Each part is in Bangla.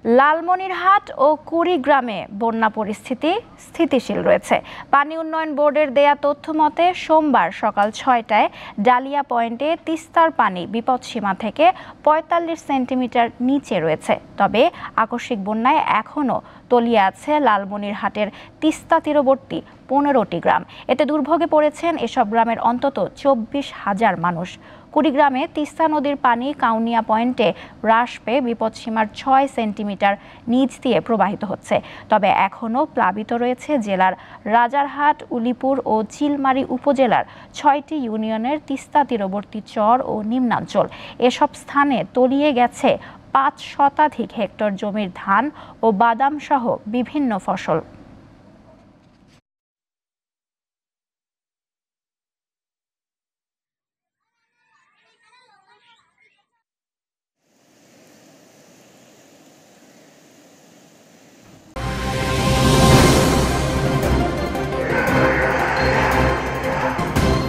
লালমনিরহাট ও কুড়িগ্রামে বন্যা পরিস্থিতি স্থিতিশীল রয়েছে। পানি উন্নয়ন বোর্ডের দেয়া তথ্য মতে সোমবার সকাল ৬টায় ডালিয়া পয়েন্টে তিস্তার পানি বিপদসীমা থেকে ৪৫ সেন্টিমিটার নিচে রয়েছে। তবে আকস্মিক বন্যায় এখনও তলিয়ে আছে লালমনিরহাটের তিস্তা তীরবর্তী ১৫টি গ্রাম। এতে দুর্ভোগে পড়েছেন এসব গ্রামের অন্তত ২৪,০০০ মানুষ। কুড়িগ্রামে তিস্তা নদীর পানি কাউনিয়া পয়েন্টে হ্রাস পেয়ে বিপদসীমার ৬ সেন্টিমিটার নিচ দিয়ে প্রবাহিত হচ্ছে। তবে এখনও প্লাবিত রয়েছে জেলার রাজারহাট, উলিপুর ও চিলমারী উপজেলার ৬টি ইউনিয়নের তিস্তা তীরবর্তী চর ও নিম্নাঞ্চল। এসব স্থানে তলিয়ে গেছে ৫ শতাধিক হেক্টর জমির ধান ও বাদাম সহ বিভিন্ন ফসল।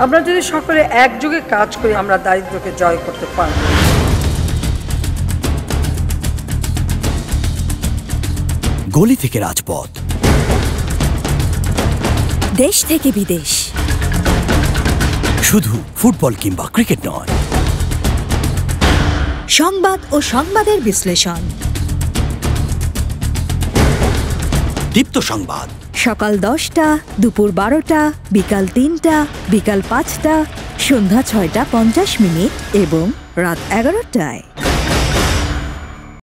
আমরা যদি সকলে একযোগে কাজ করি আমরা দারিদ্র্যকে জয় করতে পারব। গলি থেকে রাজপথ, দেশ থেকে বিদেশ, শুধু ফুটবল কিংবা ক্রিকেট নয়, সংবাদ ও সংবাদের বিশ্লেষণ। দীপ্ত সংবাদ সকাল ১০টা, দুপুর ১২টা, বিকাল ৩টা, বিকাল ৫টা, সন্ধ্যা ৬টা ৫০ মিনিট এবং রাত ১১টায়।